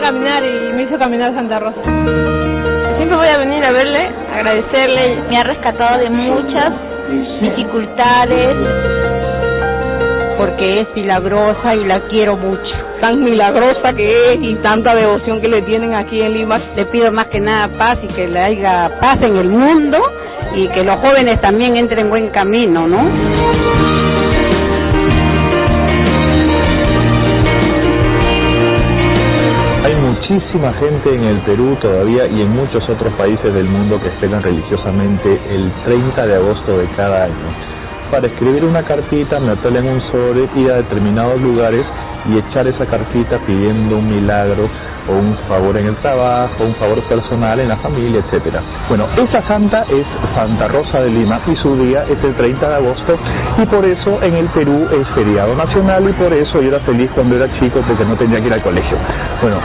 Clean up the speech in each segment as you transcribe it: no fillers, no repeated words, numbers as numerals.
caminar y me hizo caminar Santa Rosa. Siempre voy a venir a verle, agradecerle, me ha rescatado de muchas dificultades. Porque es milagrosa y la quiero mucho. Tan milagrosa que es y tanta devoción que le tienen aquí en Lima. Le pido más que nada paz y que le haya paz en el mundo y que los jóvenes también entren en buen camino, ¿no? Hay muchísima gente en el Perú todavía y en muchos otros países del mundo que esperan religiosamente el 30 de agosto de cada año. Para escribir una cartita, meterla en un sobre, ir a determinados lugares y echar esa cartita pidiendo un milagro o un favor en el trabajo, un favor personal en la familia, etcétera. Bueno, esa santa es Santa Rosa de Lima y su día es el 30 de agosto y por eso en el Perú es feriado nacional y por eso yo era feliz cuando era chico porque no tenía que ir al colegio. Bueno,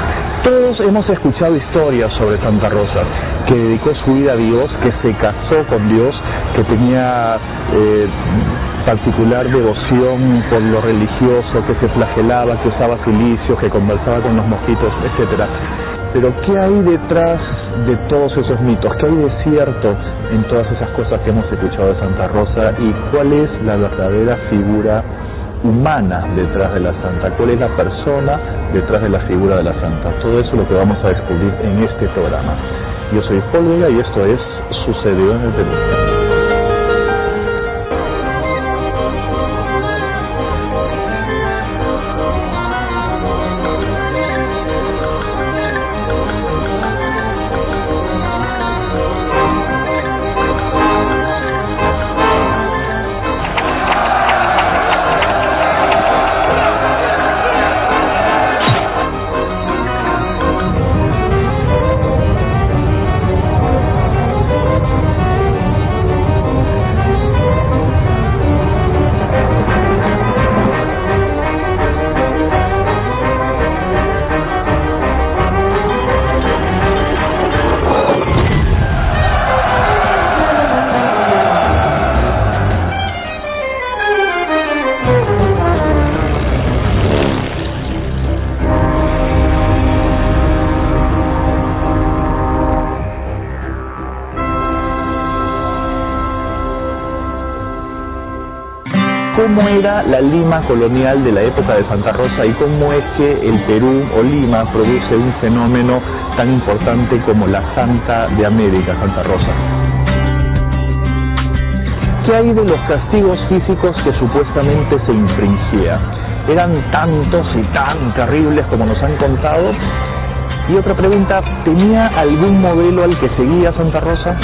todos hemos escuchado historias sobre Santa Rosa, que dedicó su vida a Dios, que se casó con Dios, que tenía particular devoción por lo religioso, que se flagelaba, que usaba silicio, que conversaba con los mosquitos, etcétera. Pero ¿qué hay detrás de todos esos mitos? ¿Qué hay de cierto en todas esas cosas que hemos escuchado de Santa Rosa? ¿Y cuál es la verdadera figura humana detrás de la santa? ¿Cuál es la persona detrás de la figura de la santa? Todo eso es lo que vamos a descubrir en este programa. Yo soy Paul Vega y esto es Sucedió en el Perú. ¿Cómo era la Lima colonial de la época de Santa Rosa y cómo es que el Perú o Lima produce un fenómeno tan importante como la Santa de América, Santa Rosa? ¿Qué hay de los castigos físicos que supuestamente se infringía? ¿Eran tantos y tan terribles como nos han contado? Y otra pregunta, ¿tenía algún modelo al que seguía Santa Rosa?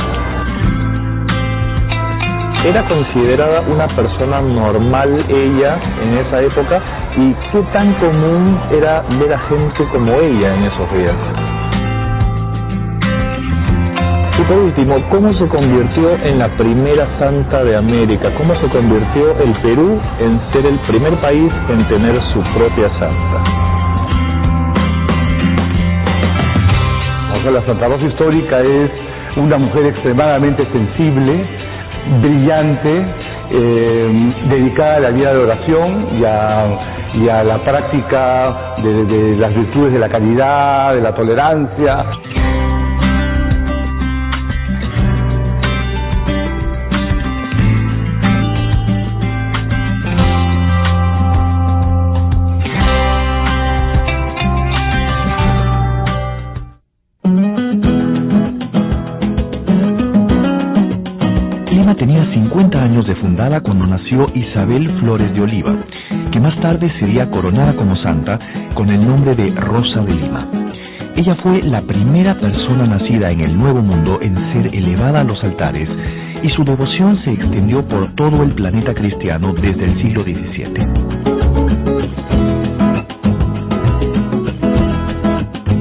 ¿Era considerada una persona normal ella en esa época? ¿Y qué tan común era ver a gente como ella en esos días? Y por último, ¿cómo se convirtió en la primera santa de América? ¿Cómo se convirtió el Perú en ser el primer país en tener su propia santa? O sea, la Santa Rosa histórica es una mujer extremadamente sensible, brillante, dedicada a la vida de oración y a la práctica de las virtudes de la caridad, de la tolerancia. Tenía 50 años de fundada cuando nació Isabel Flores de Oliva, que más tarde sería coronada como santa con el nombre de Rosa de Lima. Ella fue la primera persona nacida en el Nuevo Mundo en ser elevada a los altares y su devoción se extendió por todo el planeta cristiano desde el siglo XVII.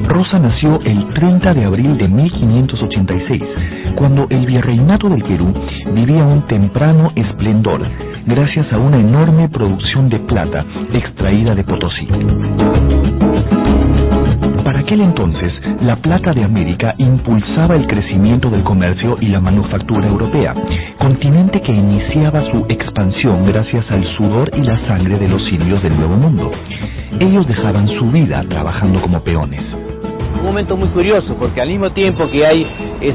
Rosa nació el 30 de abril de 1586, cuando el virreinato del Perú vivía un temprano esplendor, gracias a una enorme producción de plata extraída de Potosí. Para aquel entonces, la plata de América impulsaba el crecimiento del comercio y la manufactura europea, continente que iniciaba su expansión gracias al sudor y la sangre de los indios del Nuevo Mundo. Ellos dejaban su vida trabajando como peones. un momento muy curioso, porque al mismo tiempo que hay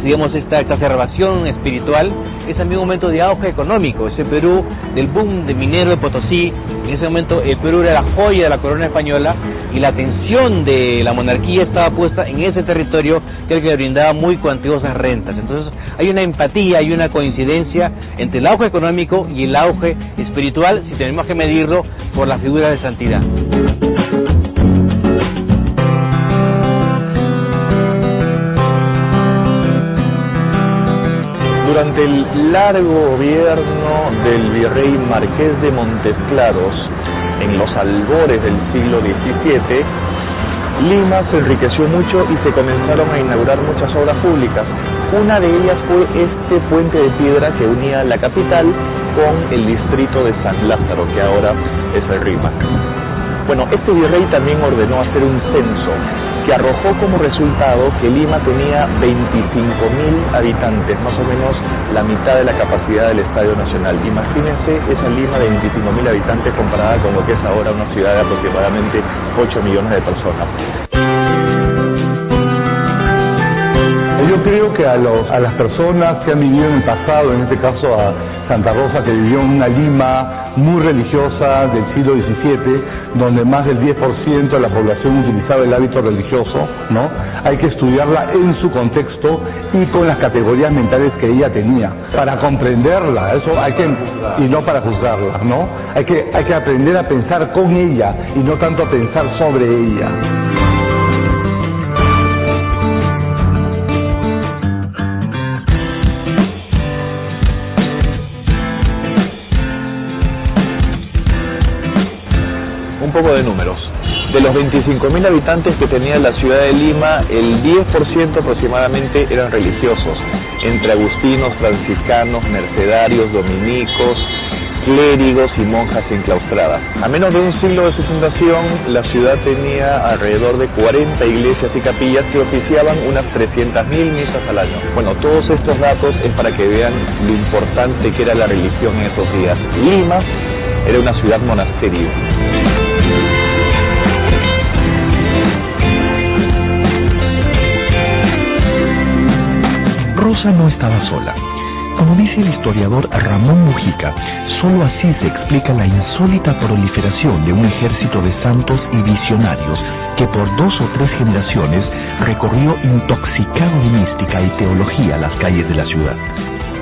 digamos, esta exacerbación espiritual, es también un momento de auge económico. Ese Perú del boom de minero de Potosí, en ese momento el Perú era la joya de la corona española y la atención de la monarquía estaba puesta en ese territorio, que era el que le brindaba muy cuantiosas rentas. Entonces hay una empatía, hay una coincidencia entre el auge económico y el auge espiritual, si tenemos que medirlo por la figura de santidad. Durante el largo gobierno del virrey Marqués de Montesclaros, en los albores del siglo XVII, Lima se enriqueció mucho y se comenzaron a inaugurar muchas obras públicas. Una de ellas fue este puente de piedra que unía la capital con el distrito de San Lázaro, que ahora es el Rímac. Bueno, este virrey también ordenó hacer un censo que arrojó como resultado que Lima tenía 25.000 habitantes, más o menos la mitad de la capacidad del Estadio Nacional. Imagínense esa Lima de 25.000 habitantes comparada con lo que es ahora una ciudad de aproximadamente 8 millones de personas. Yo creo que a las personas que han vivido en el pasado, en este caso a Santa Rosa, que vivió en una Lima muy religiosa del siglo XVII, donde más del 10% de la población utilizaba el hábito religioso, ¿no? Hay que estudiarla en su contexto y con las categorías mentales que ella tenía, para comprenderla, eso hay que, y no para juzgarla, ¿no? Hay que aprender a pensar con ella y no tanto a pensar sobre ella. Un poco de números. De los 25.000 habitantes que tenía la ciudad de Lima, el 10% aproximadamente eran religiosos, entre agustinos, franciscanos, mercedarios, dominicos, clérigos y monjas enclaustradas. A menos de un siglo de su fundación, la ciudad tenía alrededor de 40 iglesias y capillas que oficiaban unas 300.000 misas al año. Bueno, todos estos datos es para que vean lo importante que era la religión en esos días. Lima era una ciudad monasterio. Rosa no estaba sola. Como dice el historiador Ramón Mujica, solo así se explica la insólita proliferación de un ejército de santos y visionarios que por 2 o 3 generaciones recorrió intoxicado de mística y teología las calles de la ciudad.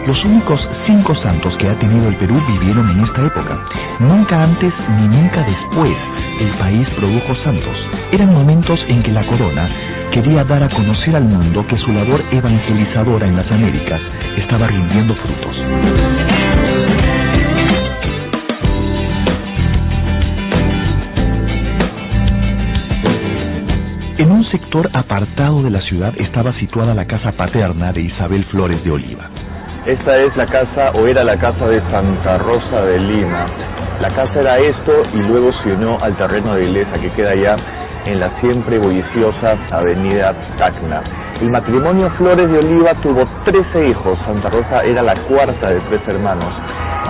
Los únicos 5 santos que ha tenido el Perú vivieron en esta época. Nunca antes ni nunca después el país produjo santos. Eran momentos en que la corona quería dar a conocer al mundo que su labor evangelizadora en las Américas estaba rindiendo frutos. En un sector apartado de la ciudad estaba situada la casa paterna de Isabel Flores de Oliva. Esta es la casa, o era la casa de Santa Rosa de Lima. La casa era esto y luego se unió al terreno de iglesia que queda allá en la siempre bulliciosa avenida Tacna. El matrimonio Flores de Oliva tuvo 13 hijos. Santa Rosa era la cuarta de 3 hermanos.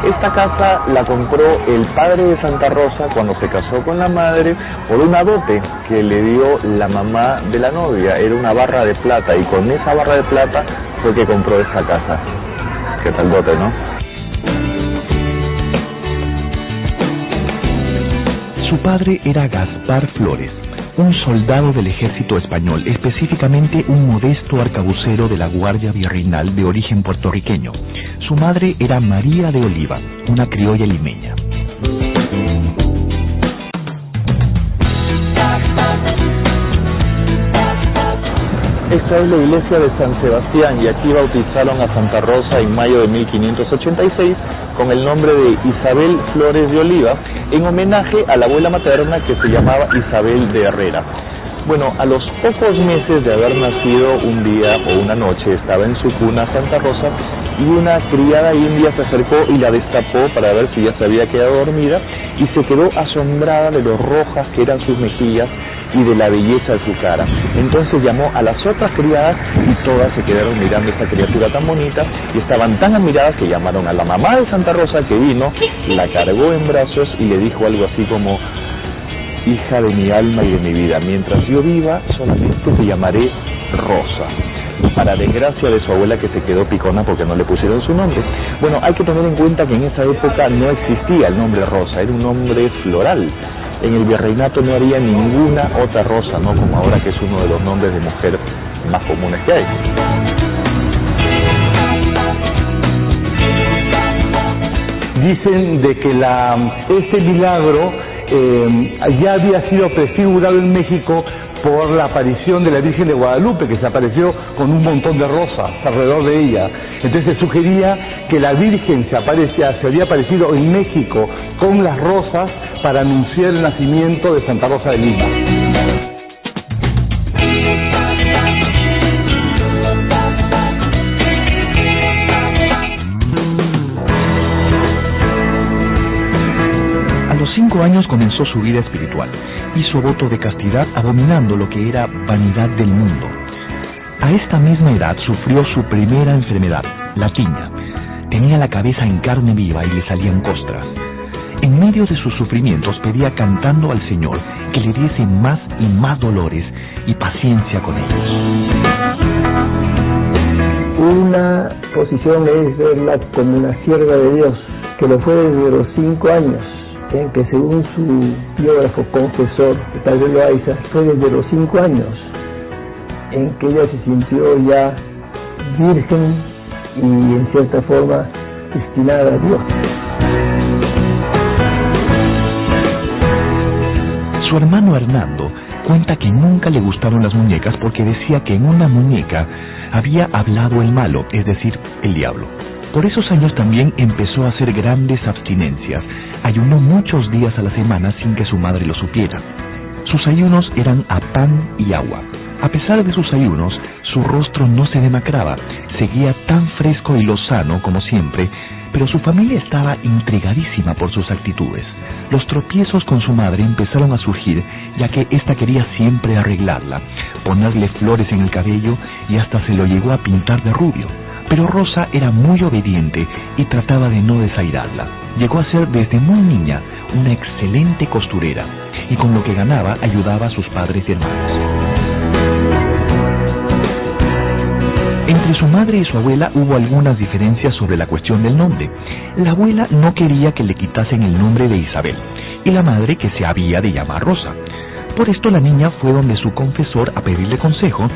Esta casa la compró el padre de Santa Rosa cuando se casó con la madre por una dote que le dio la mamá de la novia. Era una barra de plata y con esa barra de plata fue que compró esta casa. ¿Qué tal dote, no? Su padre era Gaspar Flores, un soldado del ejército español, específicamente un modesto arcabucero de la Guardia Virreinal de origen puertorriqueño. Su madre era María de Oliva, una criolla limeña. Esta es la iglesia de San Sebastián y aquí bautizaron a Santa Rosa en mayo de 1586 con el nombre de Isabel Flores de Oliva en homenaje a la abuela materna que se llamaba Isabel de Herrera. Bueno, a los pocos meses de haber nacido, un día o una noche estaba en su cuna Santa Rosa y una criada india se acercó y la destapó para ver si ya se había quedado dormida y se quedó asombrada de lo rojas que eran sus mejillas y de la belleza de su cara. Entonces llamó a las otras criadas y todas se quedaron mirando a esta criatura tan bonita y estaban tan admiradas que llamaron a la mamá de Santa Rosa que vino, la cargó en brazos y le dijo algo así como: hija de mi alma y de mi vida. Mientras yo viva, solamente te llamaré Rosa. Para desgracia de su abuela, que se quedó picona porque no le pusieron su nombre. Bueno, hay que tener en cuenta que en esa época no existía el nombre Rosa, era un nombre floral. En el virreinato no había ninguna otra Rosa, ¿no? Como ahora, que es uno de los nombres de mujer más comunes que hay. Dicen de que este milagro ya había sido prefigurado en México por la aparición de la Virgen de Guadalupe, que se apareció con un montón de rosas alrededor de ella. Entonces se sugería que la Virgen se había aparecido en México con las rosas para anunciar el nacimiento de Santa Rosa de Lima. A los 5 años comenzó su vida espiritual. Hizo voto de castidad, abominando lo que era vanidad del mundo. A esta misma edad sufrió su primera enfermedad, la tiña. Tenía la cabeza en carne viva y le salían costras. En medio de sus sufrimientos pedía cantando al Señor que le diese más y más dolores y paciencia con ellos. Una posición es verla como una sierva de Dios, que lo fue desde los 5 años. En que según su biógrafo confesor, Padre Loaiza, fue desde los 5 años en que ella se sintió ya virgen y en cierta forma destinada a Dios. Su hermano Hernando cuenta que nunca le gustaron las muñecas porque decía que en una muñeca había hablado el malo, es decir, el diablo. Por esos años también empezó a hacer grandes abstinencias. Ayunó muchos días a la semana sin que su madre lo supiera. Sus ayunos eran a pan y agua. A pesar de sus ayunos, su rostro no se demacraba, seguía tan fresco y lozano como siempre, pero su familia estaba intrigadísima por sus actitudes. Los tropiezos con su madre empezaron a surgir, ya que ésta quería siempre arreglarla, ponerle flores en el cabello y hasta se lo llegó a pintar de rubio. Pero Rosa era muy obediente y trataba de no desairarla. Llegó a ser desde muy niña una excelente costurera y con lo que ganaba ayudaba a sus padres y hermanos. Entre su madre y su abuela hubo algunas diferencias sobre la cuestión del nombre. La abuela no quería que le quitasen el nombre de Isabel y la madre que se había de llamar Rosa. Por esto la niña fue donde su confesor a pedirle consejo.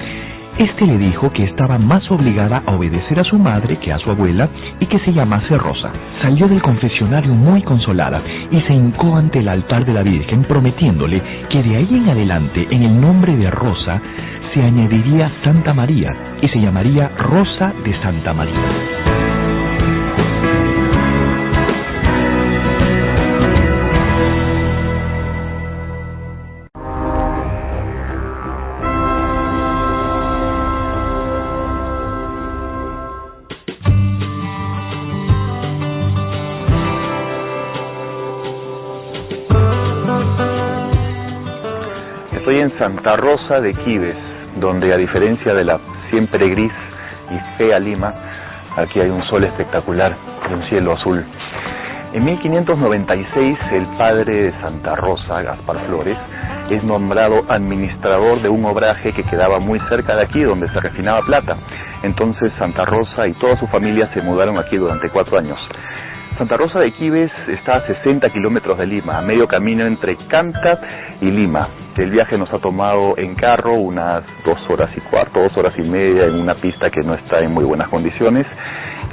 Este le dijo que estaba más obligada a obedecer a su madre que a su abuela y que se llamase Rosa. Salió del confesionario muy consolada y se hincó ante el altar de la Virgen prometiéndole que de ahí en adelante en el nombre de Rosa se añadiría Santa María y se llamaría Rosa de Santa María. Estoy en Santa Rosa de Quibes, donde a diferencia de la siempre gris y fea Lima, aquí hay un sol espectacular y un cielo azul. En 1596 el padre de Santa Rosa, Gaspar Flores, es nombrado administrador de un obraje que quedaba muy cerca de aquí, donde se refinaba plata. Entonces Santa Rosa y toda su familia se mudaron aquí durante 4 años. Santa Rosa de Quibes está a 60 kilómetros de Lima, a medio camino entre Canta y Lima. El viaje nos ha tomado en carro unas 2 horas y cuarto, 2 horas y media, en una pista que no está en muy buenas condiciones.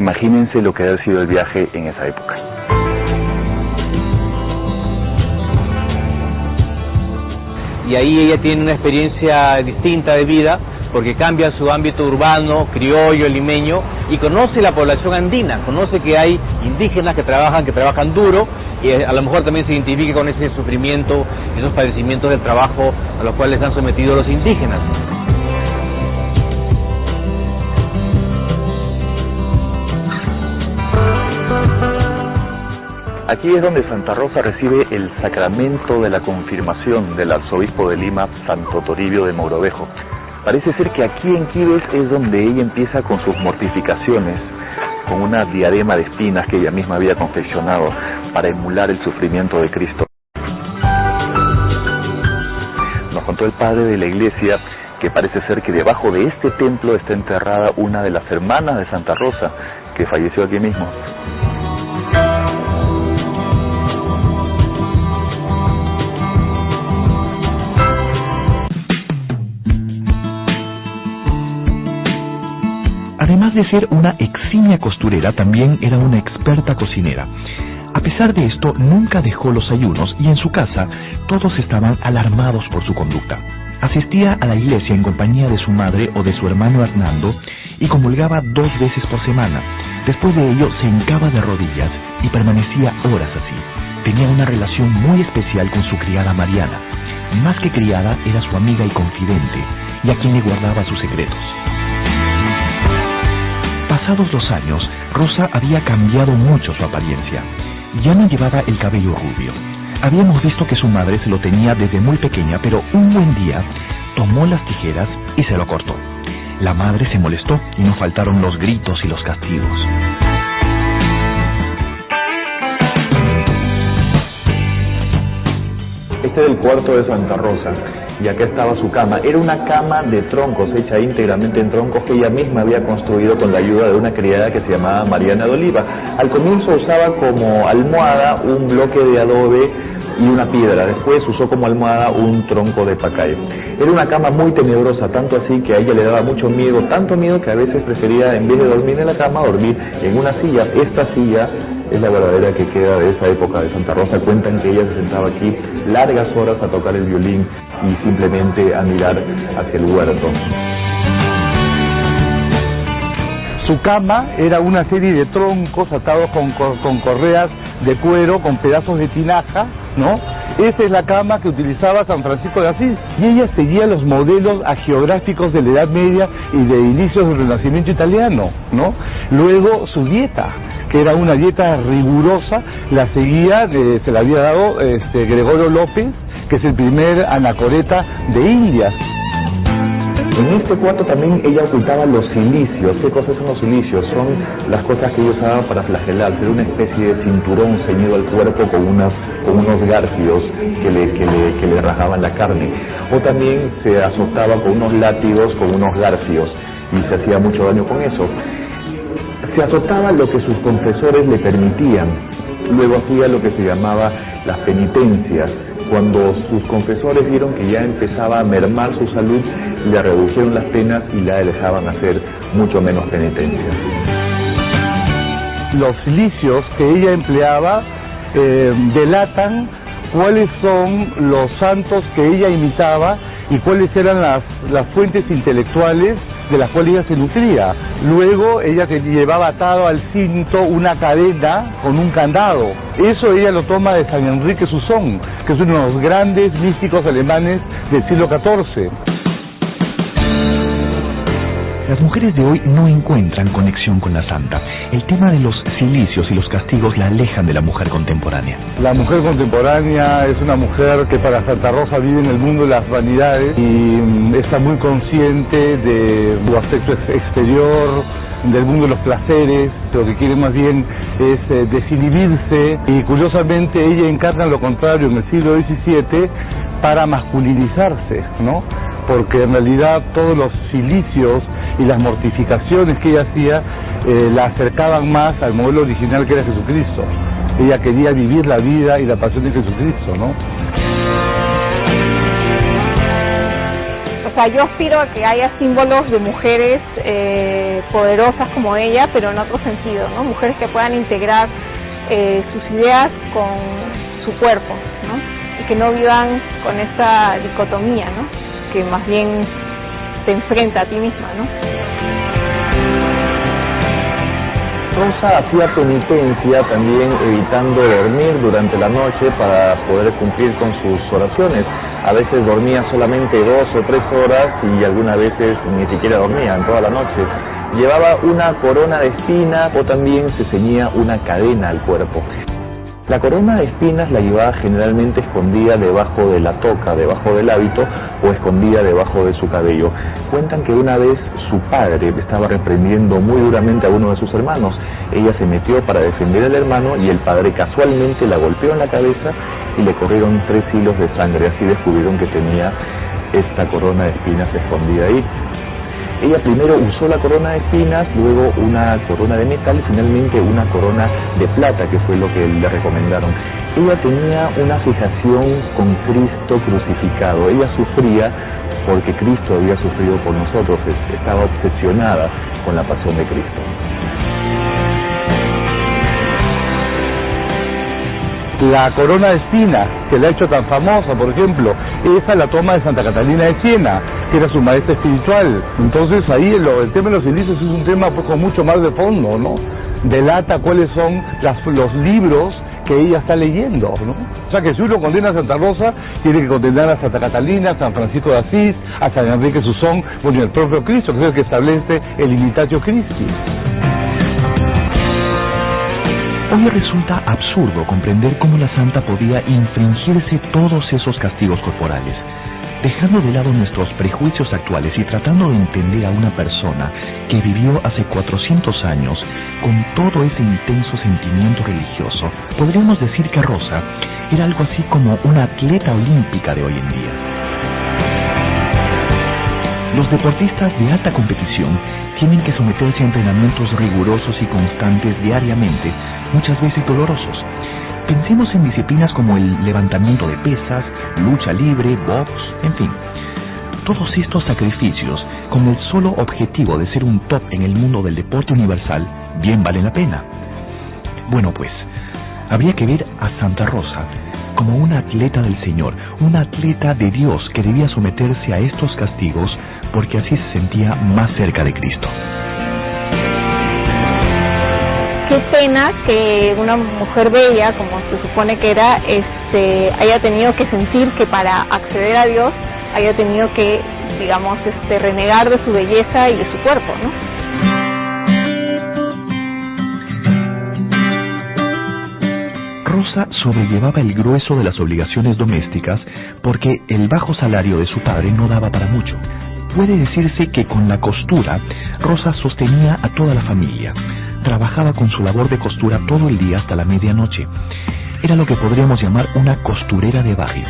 Imagínense lo que ha sido el viaje en esa época. Y ahí ella tiene una experiencia distinta de vida, porque cambia su ámbito urbano, criollo, limeño, y conoce la población andina, conoce que hay indígenas que trabajan duro, y a lo mejor también se identifica con ese sufrimiento, esos padecimientos del trabajo a los cuales han sometido los indígenas. Aquí es donde Santa Rosa recibe el sacramento de la confirmación del arzobispo de Lima, Santo Toribio de Mogrovejo. Parece ser que aquí en Quibes es donde ella empieza con sus mortificaciones, con una diadema de espinas que ella misma había confeccionado para emular el sufrimiento de Cristo. comentó el padre de la iglesia que parece ser que debajo de este templo está enterrada una de las hermanas de Santa Rosa, que falleció aquí mismo. Además de ser una eximia costurera, también era una experta cocinera. A pesar de esto, nunca dejó los ayunos y en su casa todos estaban alarmados por su conducta. Asistía a la iglesia en compañía de su madre o de su hermano Hernando y comulgaba 2 veces por semana. Después de ello se hincaba de rodillas y permanecía horas así. Tenía una relación muy especial con su criada Mariana. Más que criada, era su amiga y confidente, y a quien le guardaba sus secretos. Pasados 2 años, Rosa había cambiado mucho su apariencia. Ya no llevaba el cabello rubio. Habíamos visto que su madre se lo tenía desde muy pequeña, pero un buen día tomó las tijeras y se lo cortó. La madre se molestó y no faltaron los gritos y los castigos. Este era el cuarto de Santa Rosa, y acá estaba su cama. Era una cama de troncos, hecha íntegramente en troncos, que ella misma había construido con la ayuda de una criada que se llamaba Mariana de Oliva. Al comienzo usaba como almohada un bloque de adobe y una piedra. Después usó como almohada un tronco de pacayo. Era una cama muy tenebrosa, tanto así que a ella le daba mucho miedo, tanto miedo que a veces prefería, en vez de dormir en la cama, dormir en una silla. Esta silla es la verdadera que queda de esa época de Santa Rosa. Cuentan que ella se sentaba aquí largas horas a tocar el violín y simplemente a mirar hacia el huerto. Su cama era una serie de troncos atados con correas de cuero, con pedazos de tinaja, ¿no? Esa es la cama que utilizaba San Francisco de Asís, y ella seguía los modelos hagiográficos de la Edad Media y de inicios del Renacimiento italiano, ¿no? Luego su dieta, que era una dieta rigurosa, la seguía, se la había dado Gregorio López, que es el primer anacoreta de Indias. En este cuarto también ella ocultaba los cilicios. ¿Qué cosas son los cilicios? Son las cosas que ella usaba para flagelarse. Era una especie de cinturón ceñido al cuerpo con unos garfios que le rajaban la carne. O también se azotaba con unos látigos, con unos garfios, y se hacía mucho daño con eso. Se azotaba lo que sus confesores le permitían. Luego hacía lo que se llamaba las penitencias. Cuando sus confesores vieron que ya empezaba a mermar su salud, le redujeron las penas y la dejaban hacer mucho menos penitencia. Los cilicios que ella empleaba delatan cuáles son los santos que ella imitaba y cuáles eran las fuentes intelectuales de las cuales ella se nutría. Luego ella se llevaba atado al cinto una cadena con un candado. Eso ella lo toma de San Enrique Susón, que es uno de los grandes místicos alemanes del siglo XIV. Las mujeres de hoy no encuentran conexión con la santa. El tema de los cilicios y los castigos la alejan de la mujer contemporánea. La mujer contemporánea es una mujer que para Santa Rosa vive en el mundo de las vanidades y está muy consciente de su aspecto exterior, del mundo de los placeres. Lo que quiere más bien es desinhibirse, y curiosamente ella encarna lo contrario en el siglo XVII para masculinizarse, ¿no? Porque en realidad todos los cilicios y las mortificaciones que ella hacía la acercaban más al modelo original que era Jesucristo. Ella quería vivir la vida y la pasión de Jesucristo, ¿no? O sea, yo aspiro a que haya símbolos de mujeres poderosas como ella, pero en otro sentido, ¿no? Mujeres que puedan integrar sus ideas con su cuerpo, ¿no? Y que no vivan con esa dicotomía, ¿no? Que más bien te enfrenta a ti misma, ¿no? Rosa hacía penitencia también evitando dormir durante la noche para poder cumplir con sus oraciones. A veces dormía solamente 2 o 3 horas y algunas veces ni siquiera dormía en toda la noche. Llevaba una corona de espinas o también se ceñía una cadena al cuerpo. La corona de espinas la llevaba generalmente escondida debajo de la toca, debajo del hábito, o escondida debajo de su cabello. Cuentan que una vez su padre estaba reprendiendo muy duramente a uno de sus hermanos. Ella se metió para defender al hermano y el padre casualmente la golpeó en la cabeza y le corrieron 3 hilos de sangre. Así descubrieron que tenía esta corona de espinas escondida ahí. Ella primero usó la corona de espinas, luego una corona de metal y finalmente una corona de plata, que fue lo que le recomendaron. Ella tenía una fijación con Cristo crucificado. Ella sufría porque Cristo había sufrido por nosotros, estaba obsesionada con la pasión de Cristo. La corona de espinas, que la ha hecho tan famosa, por ejemplo, esa la toma de Santa Catalina de Siena, que era su maestra espiritual. Entonces ahí el tema de los indicios es un tema pues, con mucho más de fondo, ¿no? Delata cuáles son los libros que ella está leyendo, ¿no? O sea que si uno condena a Santa Rosa, tiene que condenar a Santa Catalina, a San Francisco de Asís, a San Enrique Susón, bueno, y al propio Cristo, que es el que establece el Imitatio Christi. Hoy resulta absurdo comprender cómo la santa podía infringirse todos esos castigos corporales. Dejando de lado nuestros prejuicios actuales y tratando de entender a una persona que vivió hace 400 años con todo ese intenso sentimiento religioso, podríamos decir que Rosa era algo así como una atleta olímpica de hoy en día. Los deportistas de alta competición tienen que someterse a entrenamientos rigurosos y constantes diariamente, muchas veces dolorosos. Pensemos en disciplinas como el levantamiento de pesas, lucha libre, box, en fin. Todos estos sacrificios, con el solo objetivo de ser un top en el mundo del deporte universal, bien valen la pena. Bueno pues, habría que ver a Santa Rosa como una atleta del Señor, una atleta de Dios que debía someterse a estos castigos porque así se sentía más cerca de Cristo. Qué pena que una mujer bella, como se supone que era, haya tenido que sentir que para acceder a Dios haya tenido que, digamos, renegar de su belleza y de su cuerpo, ¿no? Rosa sobrellevaba el grueso de las obligaciones domésticas porque el bajo salario de su padre no daba para mucho. Puede decirse que con la costura, Rosa sostenía a toda la familia. Trabajaba con su labor de costura todo el día hasta la medianoche. Era lo que podríamos llamar una costurera de barrio.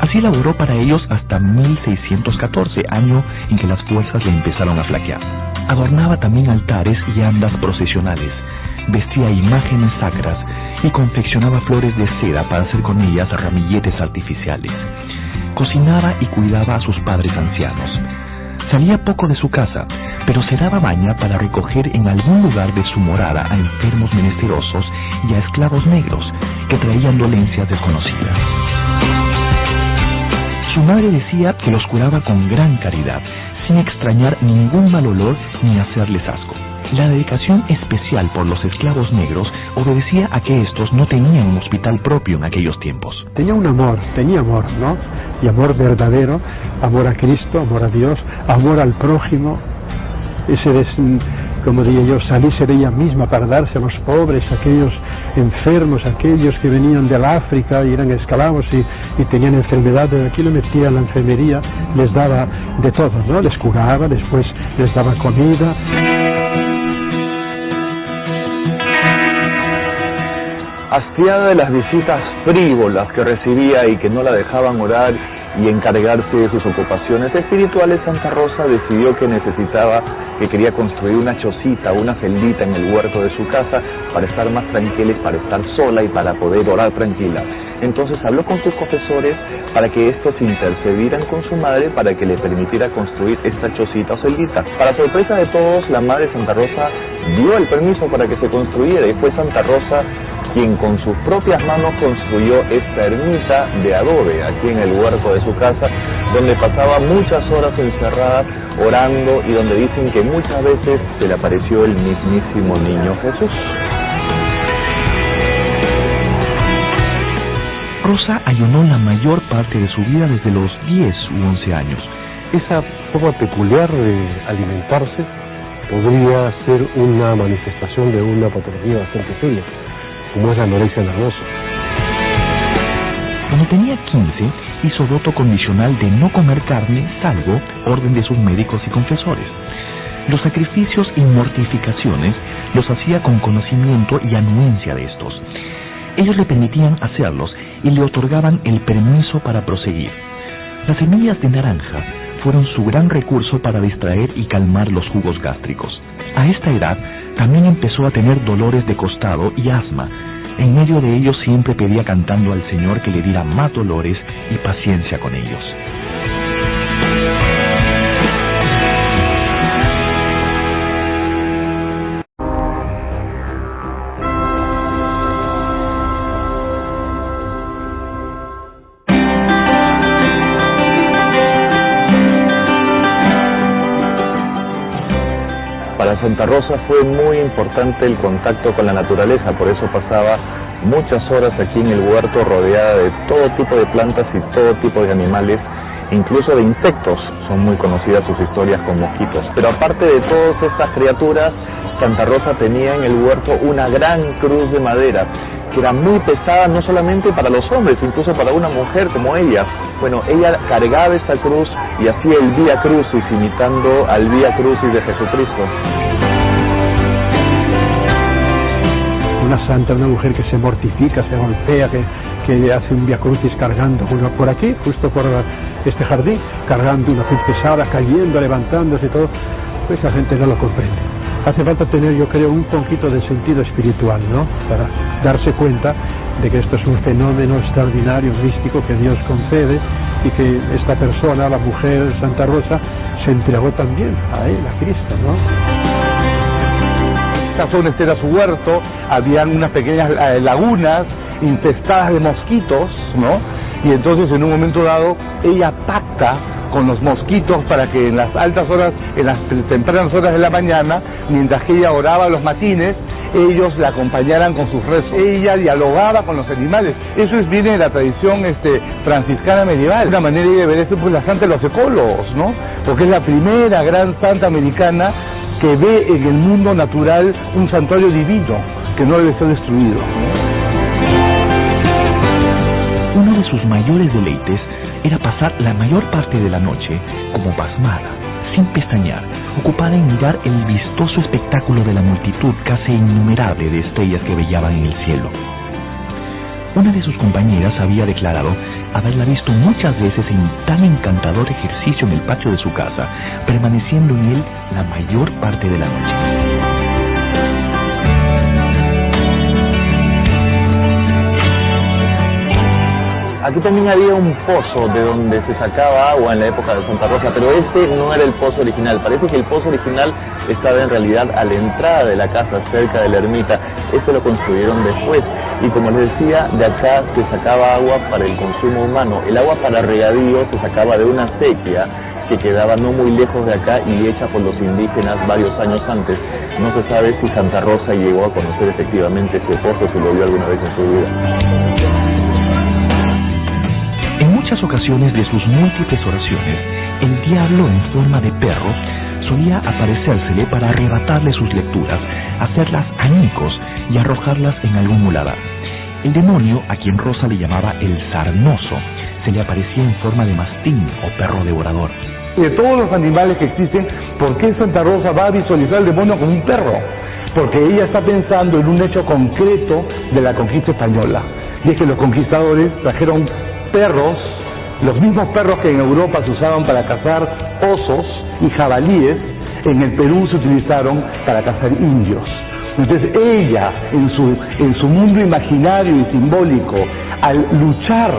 Así laboró para ellos hasta 1614, año en que las fuerzas le empezaron a flaquear. Adornaba también altares y andas procesionales, vestía imágenes sacras y confeccionaba flores de seda para hacer con ellas ramilletes artificiales. Cocinaba y cuidaba a sus padres ancianos. Salía poco de su casa, pero se daba maña para recoger en algún lugar de su morada a enfermos menesterosos y a esclavos negros que traían dolencias desconocidas. Su madre decía que los curaba con gran caridad, sin extrañar ningún mal olor ni hacerles asco. La dedicación especial por los esclavos negros obedecía a que estos no tenían un hospital propio en aquellos tiempos. Tenía amor, ¿no? Y amor verdadero, amor a Cristo, amor a Dios, amor al prójimo. Ese como diría yo, salirse de ella misma para darse a los pobres, a aquellos enfermos, a aquellos que venían del África y eran esclavos y tenían enfermedades. Aquí le metía a la enfermería, les daba de todo, ¿no? Les curaba, después les daba comida. Hastiada de las visitas frívolas que recibía y que no la dejaban orar y encargarse de sus ocupaciones espirituales, Santa Rosa decidió que quería construir una chocita, una celdita en el huerto de su casa para estar más tranquila y para estar sola y para poder orar tranquila. Entonces habló con sus confesores para que estos intercedieran con su madre para que le permitiera construir esta chocita o celdita. Para sorpresa de todos, la madre Santa Rosa dio el permiso para que se construyera y fue Santa Rosa quien con sus propias manos construyó esta ermita de adobe aquí en el huerto de su casa, donde pasaba muchas horas encerrada orando y donde dicen que muchas veces se le apareció el mismísimo niño Jesús. Rosa ayunó la mayor parte de su vida desde los 10 u 11 años. Esa forma peculiar de alimentarse podría ser una manifestación de una patología bastante seria, como es la anorexia nerviosa. Cuando tenía 15, hizo voto condicional de no comer carne, salvo orden de sus médicos y confesores. Los sacrificios y mortificaciones los hacía con conocimiento y anuencia de estos. Ellos le permitían hacerlos y le otorgaban el permiso para proseguir. Las semillas de naranja fueron su gran recurso para distraer y calmar los jugos gástricos. A esta edad también empezó a tener dolores de costado y asma. En medio de ellos siempre pedía cantando al Señor que le diera más dolores y paciencia con ellos. Para Santa Rosa fue muy importante el contacto con la naturaleza, por eso pasaba muchas horas aquí en el huerto rodeada de todo tipo de plantas y todo tipo de animales, incluso de insectos. Son muy conocidas sus historias con mosquitos. Pero aparte de todas estas criaturas, Santa Rosa tenía en el huerto una gran cruz de madera, que era muy pesada no solamente para los hombres, incluso para una mujer como ella. Bueno, ella cargaba esta cruz y hacía el Vía Crucis, imitando al Vía Crucis de Jesucristo. Una santa, una mujer que se mortifica, se golpea, que hace un Vía Crucis cargando uno por aquí, justo por este jardín, cargando una cruz pesada, cayendo, levantándose y todo, pues la gente no lo comprende. Hace falta tener, yo creo, un poquito de sentido espiritual, ¿no? Para darse cuenta de que esto es un fenómeno extraordinario, místico, que Dios concede, y que esta persona, la mujer Santa Rosa, se entregó también a él, a Cristo, ¿no? Esta zona era su huerto, habían unas pequeñas lagunas infestadas de mosquitos, ¿no? Y entonces en un momento dado ella pacta con los mosquitos para que en las altas horas, en las tempranas horas de la mañana, mientras que ella oraba los matines, ellos la acompañaran con sus rezos. Ella dialogaba con los animales. Eso viene de la tradición franciscana medieval. Una manera de ver esto, pues la santa de los ecólogos, ¿no? Porque es la primera gran santa americana que ve en el mundo natural un santuario divino que no debe ser destruido. Uno de sus mayores deleites era pasar la mayor parte de la noche como pasmada, sin pestañear, ocupada en mirar el vistoso espectáculo de la multitud casi innumerable de estrellas que brillaban en el cielo. Una de sus compañeras había declarado haberla visto muchas veces en tan encantador ejercicio en el patio de su casa, permaneciendo en él la mayor parte de la noche. Aquí también había un pozo de donde se sacaba agua en la época de Santa Rosa, pero este no era el pozo original. Parece que el pozo original estaba en realidad a la entrada de la casa, cerca de la ermita. Este lo construyeron después y, como les decía, de acá se sacaba agua para el consumo humano. El agua para regadío se sacaba de una acequia que quedaba no muy lejos de acá y hecha por los indígenas varios años antes. No se sabe si Santa Rosa llegó a conocer efectivamente ese pozo, si lo vio alguna vez en su vida. En muchas ocasiones de sus múltiples oraciones, el diablo en forma de perro solía aparecérsele para arrebatarle sus lecturas, hacerlas añicos y arrojarlas en algún muladar. El demonio, a quien Rosa le llamaba el sarnoso, se le aparecía en forma de mastín o perro devorador. De todos los animales que existen, ¿por qué Santa Rosa va a visualizar al demonio como un perro? Porque ella está pensando en un hecho concreto de la conquista española. Y es que los conquistadores trajeron perros, los mismos perros que en Europa se usaban para cazar osos y jabalíes, en el Perú se utilizaron para cazar indios. Entonces ella, en su mundo imaginario y simbólico, al luchar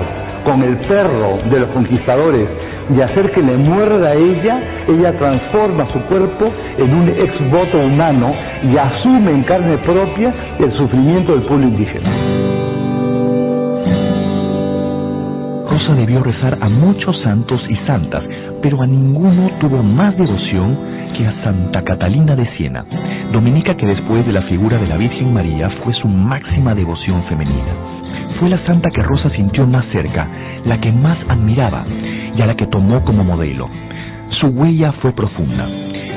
con el perro de los conquistadores y hacer que le muerda a ella transforma su cuerpo en un ex voto humano y asume en carne propia el sufrimiento del pueblo indígena. Rosa debió rezar a muchos santos y santas, pero a ninguno tuvo más devoción que a Santa Catalina de Siena, dominica que después de la figura de la Virgen María fue su máxima devoción femenina. Fue la santa que Rosa sintió más cerca, la que más admiraba y a la que tomó como modelo. Su huella fue profunda.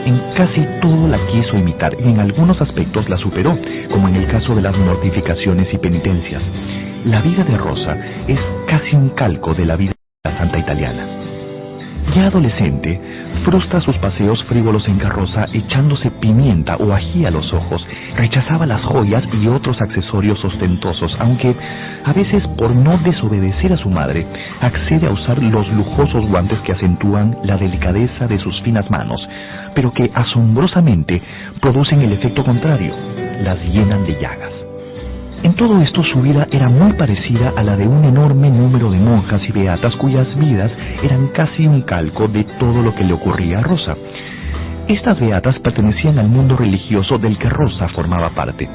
En casi todo la quiso imitar y en algunos aspectos la superó, como en el caso de las mortificaciones y penitencias. La vida de Rosa es casi un calco de la vida de la santa italiana. Ya adolescente, frustra sus paseos frívolos en carroza echándose pimienta o ají a los ojos, rechazaba las joyas y otros accesorios ostentosos, aunque a veces, por no desobedecer a su madre, accede a usar los lujosos guantes que acentúan la delicadeza de sus finas manos, pero que asombrosamente producen el efecto contrario, las llenan de llagas. En todo esto su vida era muy parecida a la de un enorme número de monjas y beatas cuyas vidas eran casi un calco de todo lo que le ocurría a Rosa. Estas beatas pertenecían al mundo religioso del que Rosa formaba parte.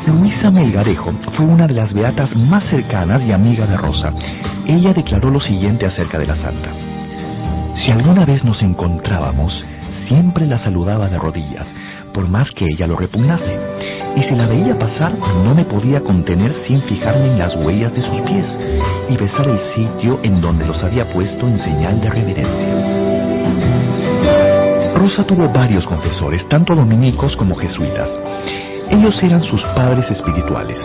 Luisa Melgarejo fue una de las beatas más cercanas y amiga de Rosa. Ella declaró lo siguiente acerca de la santa: si alguna vez nos encontrábamos, siempre la saludaba de rodillas, por más que ella lo repugnase. Y si la veía pasar, no me podía contener sin fijarme en las huellas de sus pies y besar el sitio en donde los había puesto en señal de reverencia. Rosa tuvo varios confesores, tanto dominicos como jesuitas. Ellos eran sus padres espirituales.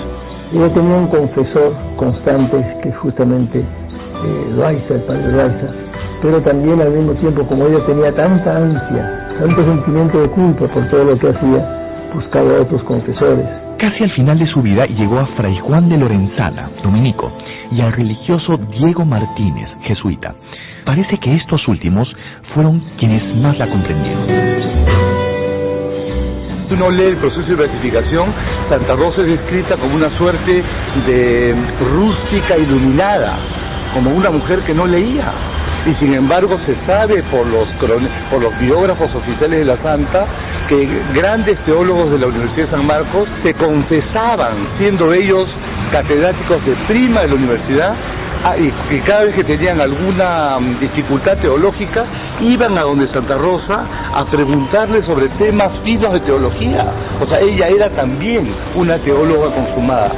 Ella tenía un confesor constante, que es justamente Loaiza, el padre Loaiza, pero también al mismo tiempo, como ella tenía tanta ansia, tanto sentimiento de culpa por todo lo que hacía, buscaba a otros confesores. Casi al final de su vida llegó a Fray Juan de Lorenzana, dominico, y al religioso Diego Martínez, jesuita. Parece que estos últimos fueron quienes más la comprendieron. Si uno lee el proceso de beatificación, Santa Rosa es descrita como una suerte de rústica iluminada, como una mujer que no leía. Y sin embargo se sabe por los biógrafos oficiales de la santa que grandes teólogos de la Universidad de San Marcos se confesaban, siendo ellos catedráticos de prima de la universidad, y cada vez que tenían alguna dificultad teológica iban a donde Santa Rosa a preguntarle sobre temas finos de teología. O sea, ella era también una teóloga consumada.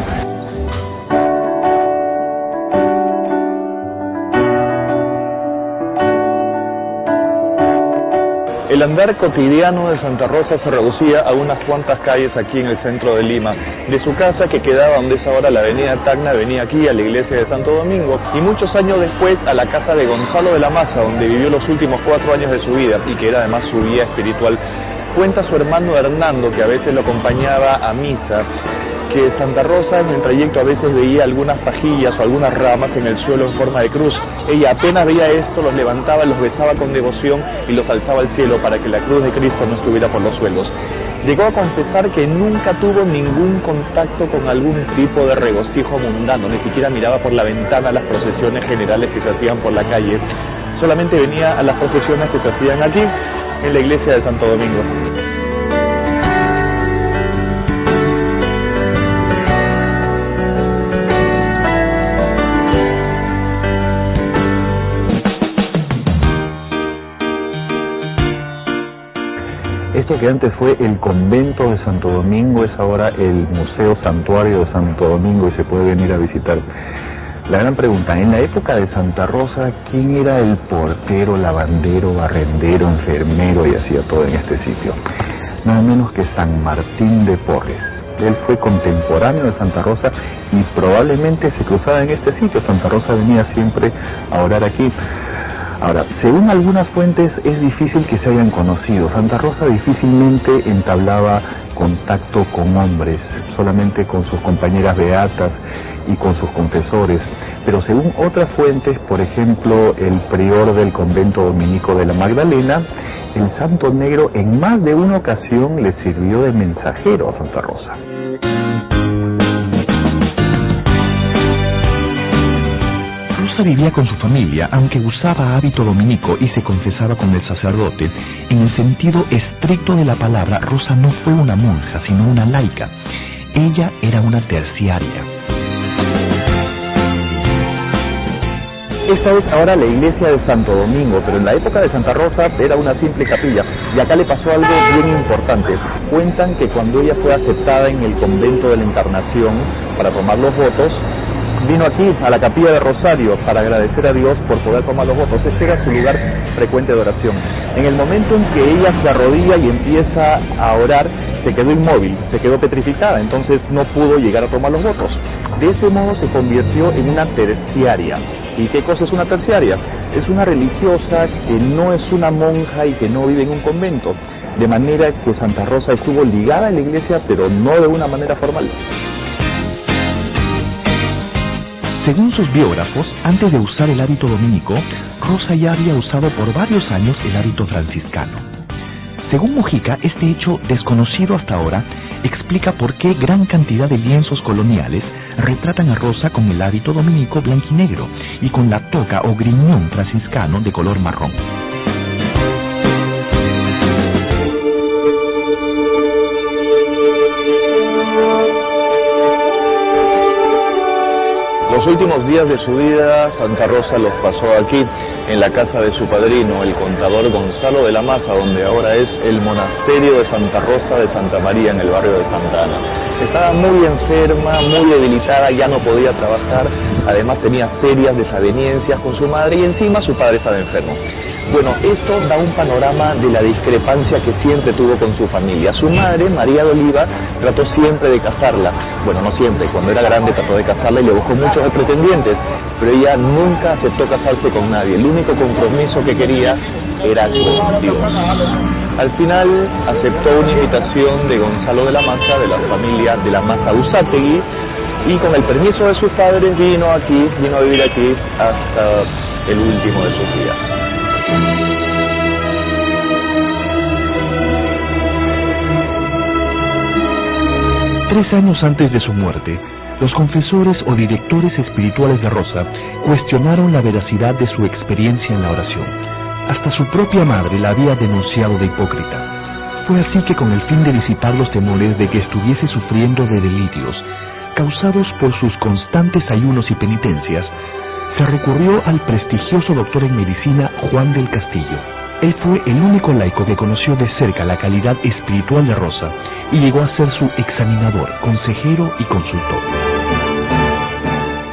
El andar cotidiano de Santa Rosa se reducía a unas cuantas calles aquí en el centro de Lima. De su casa, que quedaba donde es ahora la avenida Tacna, venía aquí a la iglesia de Santo Domingo, y muchos años después a la casa de Gonzalo de la Maza, donde vivió los últimos 4 años de su vida y que era además su guía espiritual. Cuenta su hermano Hernando, que a veces lo acompañaba a misa, que Santa Rosa en el trayecto a veces veía algunas pajillas o algunas ramas en el suelo en forma de cruz. Ella apenas veía esto, los levantaba, los besaba con devoción y los alzaba al cielo para que la cruz de Cristo no estuviera por los suelos. Llegó a confesar que nunca tuvo ningún contacto con algún tipo de regocijo mundano, ni siquiera miraba por la ventana las procesiones generales que se hacían por la calle. Solamente venía a las procesiones que se hacían aquí, en la iglesia de Santo Domingo. Esto que antes fue el convento de Santo Domingo es ahora el Museo Santuario de Santo Domingo y se puede venir a visitar. La gran pregunta, en la época de Santa Rosa, ¿quién era el portero, lavandero, barrendero, enfermero y hacía todo en este sitio? Nada menos que San Martín de Porres. Él fue contemporáneo de Santa Rosa y probablemente se cruzaba en este sitio. Santa Rosa venía siempre a orar aquí. Ahora, según algunas fuentes es difícil que se hayan conocido. Santa Rosa difícilmente entablaba contacto con hombres, solamente con sus compañeras beatas y con sus confesores. Pero según otras fuentes, por ejemplo, el prior del convento dominico de la Magdalena, el Santo Negro en más de una ocasión le sirvió de mensajero a Santa Rosa. Rosa vivía con su familia, aunque usaba hábito dominico y se confesaba con el sacerdote. En el sentido estricto de la palabra, Rosa no fue una monja, sino una laica. Ella era una terciaria. Esta es ahora la iglesia de Santo Domingo, pero en la época de Santa Rosa era una simple capilla. Y acá le pasó algo bien importante. Cuentan que cuando ella fue aceptada en el convento de la Encarnación para tomar los votos, vino aquí a la capilla de Rosario para agradecer a Dios por poder tomar los votos. Este era su lugar frecuente de oración. En el momento en que ella se arrodilla y empieza a orar, se quedó inmóvil, se quedó petrificada, entonces no pudo llegar a tomar los votos. De ese modo se convirtió en una terciaria. ¿Y qué cosa es una terciaria? Es una religiosa que no es una monja y que no vive en un convento, de manera que Santa Rosa estuvo ligada a la iglesia, pero no de una manera formal. Según sus biógrafos, antes de usar el hábito dominico, Rosa ya había usado por varios años el hábito franciscano. Según Mujica, este hecho, desconocido hasta ahora, explica por qué gran cantidad de lienzos coloniales retratan a Rosa con el hábito dominico blanquinegro y con la toca o griñón franciscano de color marrón. Los últimos días de su vida, Santa Rosa los pasó aquí, en la casa de su padrino, el contador Gonzalo de la Maza, donde ahora es el monasterio de Santa Rosa de Santa María, en el barrio de Santa Ana. Estaba muy enferma, muy debilitada, ya no podía trabajar, además tenía serias desavenencias con su madre y encima su padre estaba enfermo. Bueno, esto da un panorama de la discrepancia que siempre tuvo con su familia. Su madre, María de Oliva, trató siempre de casarla. Bueno, no siempre, cuando era grande trató de casarla y le buscó muchos pretendientes, pero ella nunca aceptó casarse con nadie. El único compromiso que quería era con Dios. Al final aceptó una invitación de Gonzalo de la Maza, de la familia de la Maza Usátegui, y con el permiso de sus padres vino a vivir aquí hasta el último de sus días. 3 años antes de su muerte, los confesores o directores espirituales de Rosa cuestionaron la veracidad de su experiencia en la oración. Hasta su propia madre la había denunciado de hipócrita. Fue así que, con el fin de disipar los temores de que estuviese sufriendo de delirios causados por sus constantes ayunos y penitencias, se recurrió al prestigioso doctor en medicina Juan del Castillo. Él fue el único laico que conoció de cerca la calidad espiritual de Rosa y llegó a ser su examinador, consejero y consultor.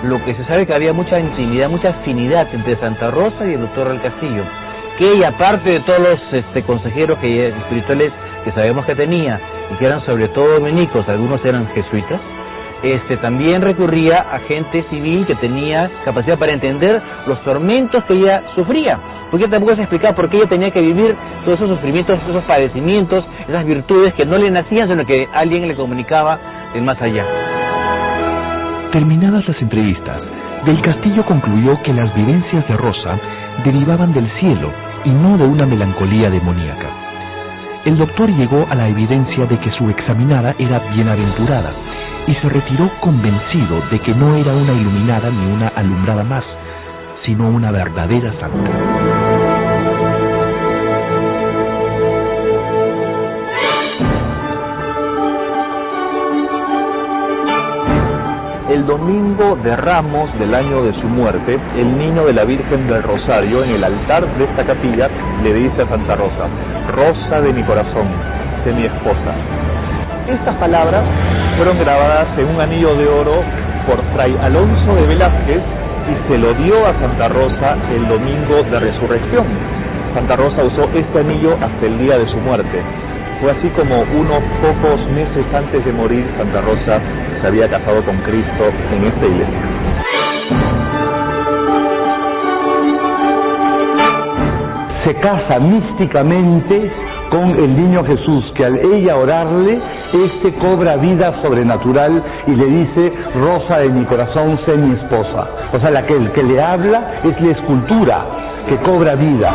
Lo que se sabe es que había mucha intimidad, mucha afinidad entre Santa Rosa y el doctor del Castillo, que ella, aparte de todos los consejeros espirituales que sabemos que tenía, y que eran sobre todo dominicos, algunos eran jesuitas, también recurría a gente civil que tenía capacidad para entender los tormentos que ella sufría, porque tampoco se explicaba por qué ella tenía que vivir todos esos sufrimientos, esos padecimientos, esas virtudes que no le nacían, sino que alguien le comunicaba del más allá. Terminadas las entrevistas, del Castillo concluyó que las vivencias de Rosa derivaban del cielo y no de una melancolía demoníaca. El doctor llegó a la evidencia de que su examinada era bienaventurada y se retiró convencido de que no era una iluminada ni una alumbrada más, sino una verdadera santa. El domingo de Ramos del año de su muerte, el niño de la Virgen del Rosario en el altar de esta capilla le dice a Santa Rosa: Rosa de mi corazón, sé mi esposa. Estas palabras fueron grabadas en un anillo de oro por Fray Alonso de Velázquez y se lo dio a Santa Rosa el domingo de Resurrección. Santa Rosa usó este anillo hasta el día de su muerte. Fue así como unos pocos meses antes de morir, Santa Rosa se había casado con Cristo en esta iglesia. Se casa místicamente con el niño Jesús, que al ella orarle, cobra vida sobrenatural y le dice: Rosa de mi corazón, sé mi esposa. O sea, el que le habla es la escultura que cobra vida.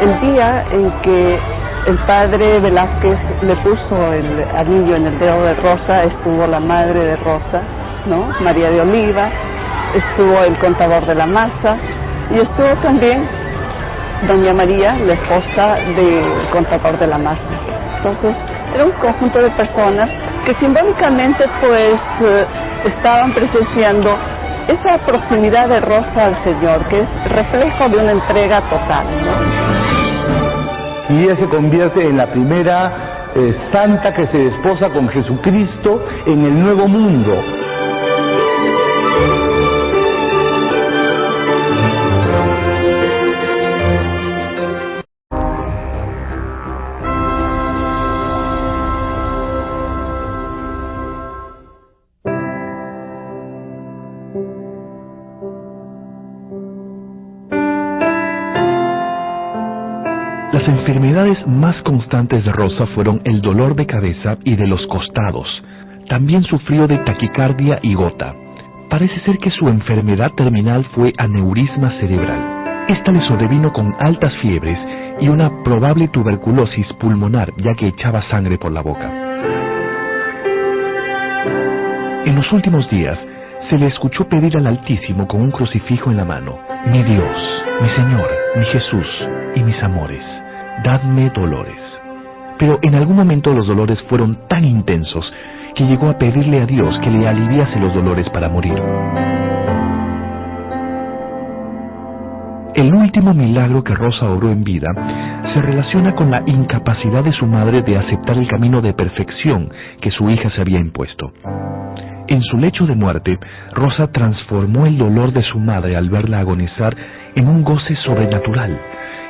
El día en que el padre Velázquez le puso el anillo en el dedo de Rosa, estuvo la madre de Rosa, ¿no? María de Oliva, estuvo el contador de la Maza y estuvo también doña María, la esposa del contador de la Maza. Entonces, era un conjunto de personas que simbólicamente pues estaban presenciando esa proximidad de Rosa al Señor, que es reflejo de una entrega total, ¿no? Y ella se convierte en la primera santa que se desposa con Jesucristo en el Nuevo Mundo. Las enfermedades más constantes de Rosa fueron el dolor de cabeza y de los costados. También sufrió de taquicardia y gota. Parece ser que su enfermedad terminal fue aneurisma cerebral. Esta le sobrevino con altas fiebres y una probable tuberculosis pulmonar, ya que echaba sangre por la boca. En los últimos días, se le escuchó pedir al Altísimo con un crucifijo en la mano: mi Dios, mi Señor, mi Jesús y mis amores, dadme dolores. Pero en algún momento los dolores fueron tan intensos que llegó a pedirle a Dios que le aliviase los dolores para morir. El último milagro que Rosa obró en vida se relaciona con la incapacidad de su madre de aceptar el camino de perfección que su hija se había impuesto. En su lecho de muerte, Rosa transformó el dolor de su madre al verla agonizar en un goce sobrenatural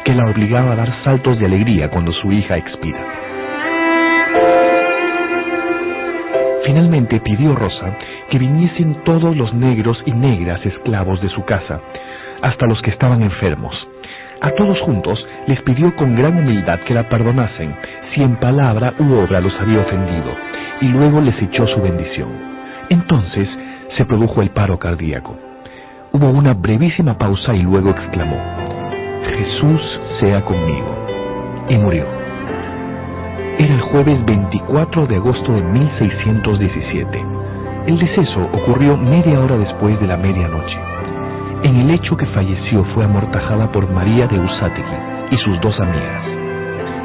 que la obligaba a dar saltos de alegría cuando su hija expira. Finalmente pidió Rosa que viniesen todos los negros y negras esclavos de su casa, hasta los que estaban enfermos. A todos juntos les pidió con gran humildad que la perdonasen si en palabra u obra los había ofendido, y luego les echó su bendición. Entonces se produjo el paro cardíaco. Hubo una brevísima pausa y luego exclamó: Jesús sea conmigo, y murió. Era el jueves 24 de agosto de 1617. El deceso ocurrió media hora después de la medianoche. En el hecho que falleció fue amortajada por María de Usátegui y sus dos amigas.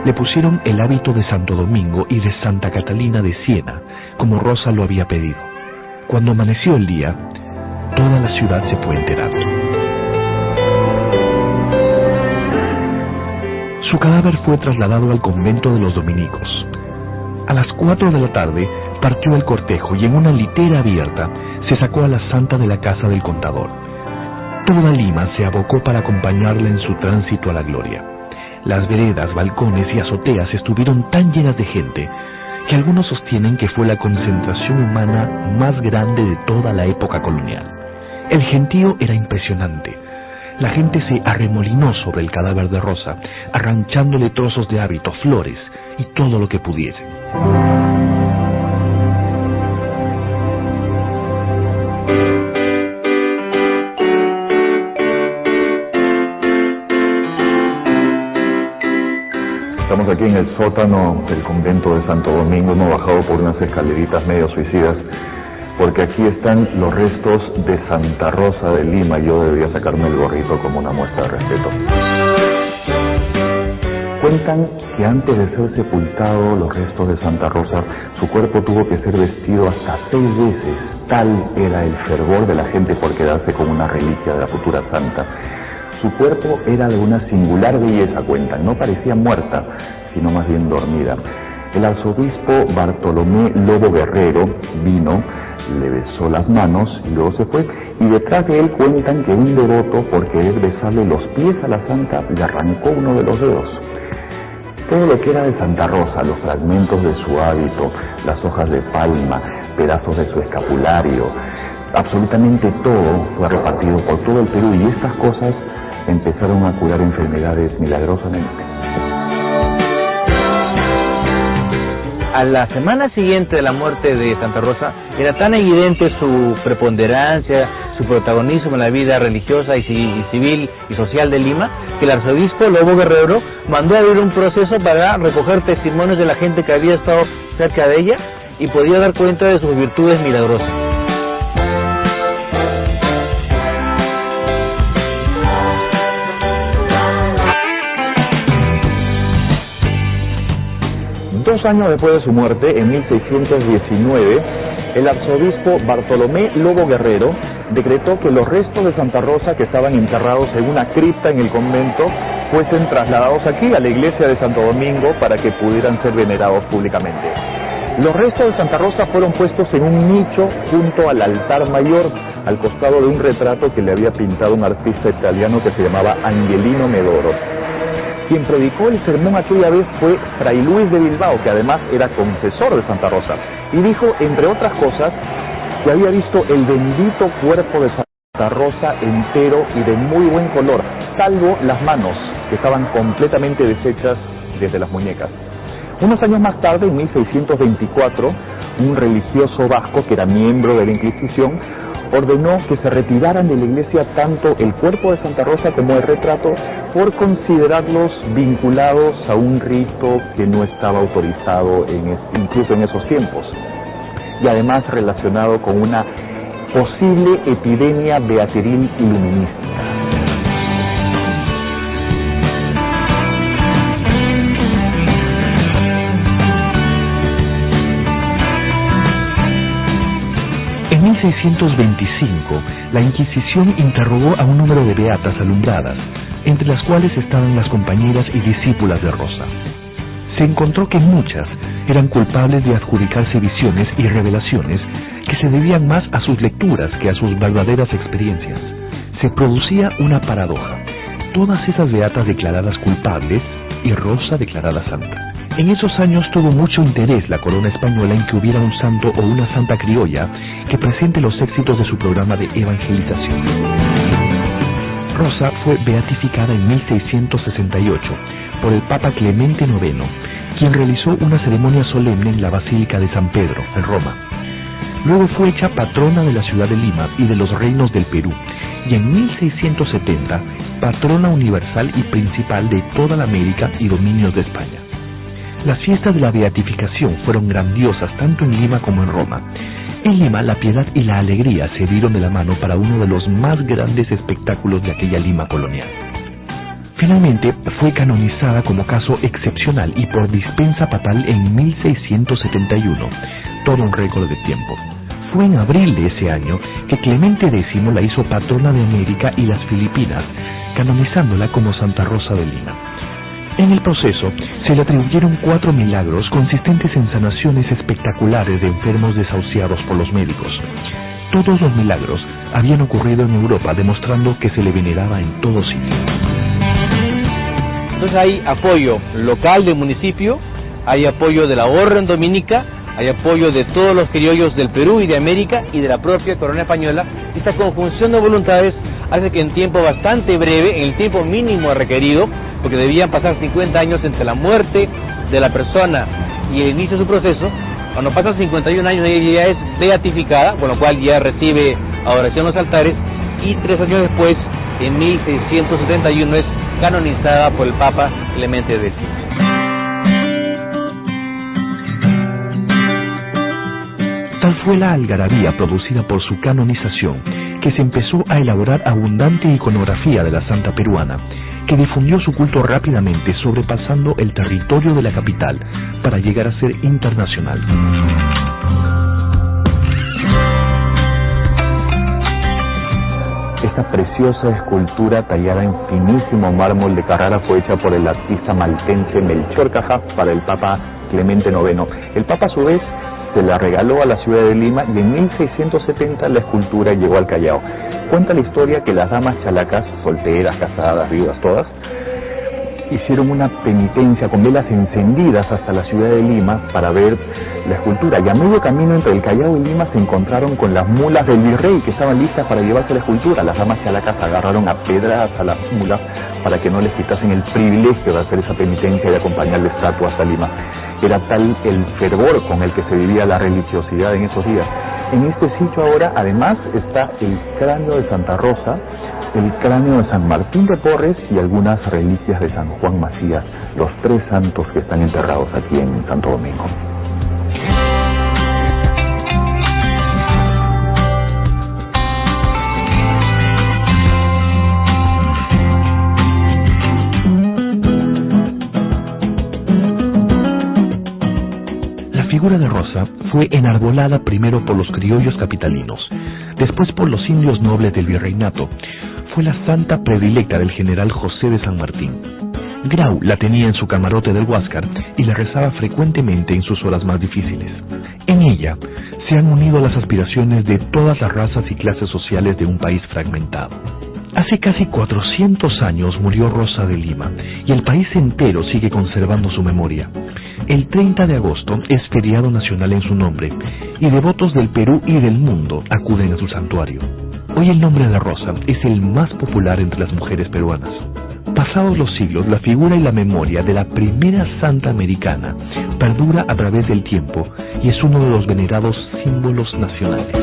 Le pusieron el hábito de Santo Domingo y de Santa Catalina de Siena, como Rosa lo había pedido. Cuando amaneció el día, toda la ciudad se fue enterando. Su cadáver fue trasladado al convento de los dominicos. A las 4 de la tarde partió el cortejo y en una litera abierta se sacó a la santa de la casa del contador. Toda Lima se abocó para acompañarla en su tránsito a la gloria. Las veredas, balcones y azoteas estuvieron tan llenas de gente que algunos sostienen que fue la concentración humana más grande de toda la época colonial. El gentío era impresionante. La gente se arremolinó sobre el cadáver de Rosa, arranchándole trozos de hábito, flores y todo lo que pudiesen. Estamos aquí en el sótano del convento de Santo Domingo. Hemos bajado por unas escaleritas medio suicidas porque aquí están los restos de Santa Rosa de Lima. Yo debería sacarme el gorrito como una muestra de respeto. Cuentan que antes de ser sepultado los restos de Santa Rosa, su cuerpo tuvo que ser vestido hasta 6 veces. Tal era el fervor de la gente por quedarse con una reliquia de la futura santa. Su cuerpo era de una singular belleza, cuentan. No parecía muerta, sino más bien dormida. El arzobispo Bartolomé Lobo Guerrero vino, le besó las manos y luego se fue, y detrás de él cuentan que un devoto, por querer besarle los pies a la santa, le arrancó uno de los dedos. Todo lo que era de Santa Rosa, los fragmentos de su hábito, las hojas de palma, pedazos de su escapulario, absolutamente todo fue repartido por todo el Perú, y estas cosas empezaron a curar enfermedades milagrosamente. A la semana siguiente de la muerte de Santa Rosa, era tan evidente su preponderancia, su protagonismo en la vida religiosa y civil y social de Lima, que el arzobispo Lobo Guerrero mandó a abrir un proceso para recoger testimonios de la gente que había estado cerca de ella y podía dar cuenta de sus virtudes milagrosas. Dos años después de su muerte, en 1619, el arzobispo Bartolomé Lobo Guerrero decretó que los restos de Santa Rosa, que estaban enterrados en una cripta en el convento, fuesen trasladados aquí a la iglesia de Santo Domingo para que pudieran ser venerados públicamente. Los restos de Santa Rosa fueron puestos en un nicho junto al altar mayor, al costado de un retrato que le había pintado un artista italiano que se llamaba Angelino Medoro. Quien predicó el sermón aquella vez fue Fray Luis de Bilbao, que además era confesor de Santa Rosa, y dijo, entre otras cosas, que había visto el bendito cuerpo de Santa Rosa entero y de muy buen color, salvo las manos, que estaban completamente deshechas desde las muñecas. Unos años más tarde, en 1624, un religioso vasco que era miembro de la Inquisición ordenó que se retiraran de la iglesia tanto el cuerpo de Santa Rosa como el retrato por considerarlos vinculados a un rito que no estaba autorizado incluso en esos tiempos, y además relacionado con una posible epidemia beateril iluminística. En 1625, la Inquisición interrogó a un número de beatas alumbradas, entre las cuales estaban las compañeras y discípulas de Rosa. Se encontró que muchas eran culpables de adjudicarse visiones y revelaciones que se debían más a sus lecturas que a sus verdaderas experiencias. Se producía una paradoja: todas esas beatas declaradas culpables y Rosa declarada santa. En esos años tuvo mucho interés la corona española en que hubiera un santo o una santa criolla que presente los éxitos de su programa de evangelización. Rosa fue beatificada en 1668 por el Papa Clemente IX, quien realizó una ceremonia solemne en la Basílica de San Pedro, en Roma. Luego fue hecha patrona de la ciudad de Lima y de los reinos del Perú, y en 1670 patrona universal y principal de toda la América y dominios de España. Las fiestas de la beatificación fueron grandiosas tanto en Lima como en Roma. En Lima, la piedad y la alegría se dieron de la mano para uno de los más grandes espectáculos de aquella Lima colonial. Finalmente, fue canonizada como caso excepcional y por dispensa papal en 1671, todo un récord de tiempo. Fue en abril de ese año que Clemente X la hizo patrona de América y las Filipinas, canonizándola como Santa Rosa de Lima. En el proceso, se le atribuyeron 4 milagros consistentes en sanaciones espectaculares de enfermos desahuciados por los médicos. Todos los milagros habían ocurrido en Europa, demostrando que se le veneraba en todo sitio. Entonces hay apoyo local del municipio, hay apoyo de la Orden Dominica, hay apoyo de todos los criollos del Perú y de América y de la propia corona española. Esta conjunción de voluntades hace que en tiempo bastante breve, en el tiempo mínimo requerido, porque debían pasar 50 años entre la muerte de la persona y el inicio de su proceso, cuando pasan 51 años ella ya es beatificada, con lo cual ya recibe adoración en los altares, y 3 años después, en 1671, es canonizada por el Papa Clemente X. Tal fue la algarabía producida por su canonización, que se empezó a elaborar abundante iconografía de la santa peruana, que difundió su culto rápidamente, sobrepasando el territorio de la capital para llegar a ser internacional. Esta preciosa escultura tallada en finísimo mármol de Carrara fue hecha por el artista maltense Melchor Cajá para el Papa Clemente IX. El Papa a su vez se la regaló a la ciudad de Lima y en 1670 la escultura llegó al Callao. Cuenta la historia que las damas chalacas, solteras, casadas, viudas, todas, hicieron una penitencia con velas encendidas hasta la ciudad de Lima para ver la escultura, y a medio camino entre el Callao y Lima se encontraron con las mulas del virrey que estaban listas para llevarse la escultura. Las damas chalacas agarraron a pedradas a las mulas para que no les quitasen el privilegio de hacer esa penitencia y de acompañar la estatua hasta Lima. Era tal el fervor con el que se vivía la religiosidad en esos días. En este sitio ahora además está el cráneo de Santa Rosa, el cráneo de San Martín de Porres y algunas reliquias de San Juan Macías, los 3 santos que están enterrados aquí en Santo Domingo. La figura de Rosa fue enarbolada primero por los criollos capitalinos, después por los indios nobles del virreinato. Fue la santa predilecta del general José de San Martín. Grau la tenía en su camarote del Huáscar y la rezaba frecuentemente en sus horas más difíciles. En ella se han unido las aspiraciones de todas las razas y clases sociales de un país fragmentado. Hace casi 400 años murió Rosa de Lima y el país entero sigue conservando su memoria. El 30 de agosto es feriado nacional en su nombre y devotos del Perú y del mundo acuden a su santuario. Hoy el nombre de Rosa es el más popular entre las mujeres peruanas. Pasados los siglos, la figura y la memoria de la primera santa americana perdura a través del tiempo y es uno de los venerados símbolos nacionales.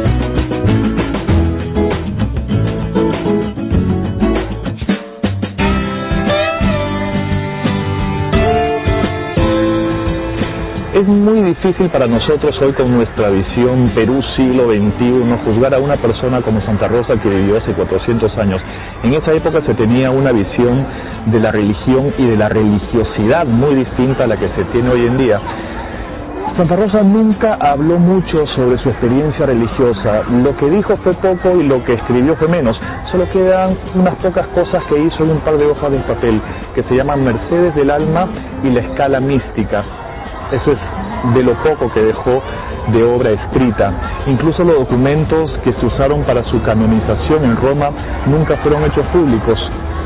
Es muy difícil para nosotros hoy, con nuestra visión Perú siglo XXI, juzgar a una persona como Santa Rosa, que vivió hace 400 años. En esa época se tenía una visión de la religión y de la religiosidad muy distinta a la que se tiene hoy en día. Santa Rosa nunca habló mucho sobre su experiencia religiosa. Lo que dijo fue poco y lo que escribió fue menos. Solo quedan unas pocas cosas que hizo en un par de hojas de papel, que se llaman Mercedes del Alma y La Escala Mística. Eso es de lo poco que dejó de obra escrita. Incluso los documentos que se usaron para su canonización en Roma nunca fueron hechos públicos.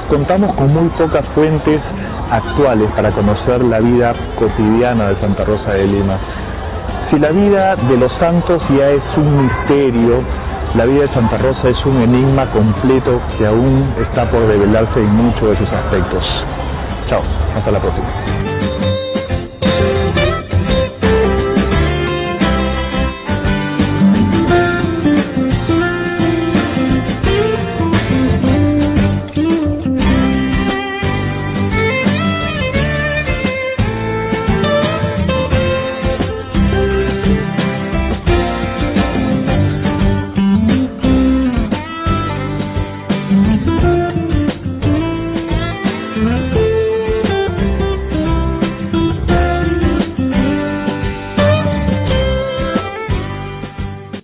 Contamos con muy pocas fuentes actuales para conocer la vida cotidiana de Santa Rosa de Lima. Si la vida de los santos ya es un misterio, la vida de Santa Rosa es un enigma completo que aún está por revelarse en muchos de sus aspectos. Chao, hasta la próxima.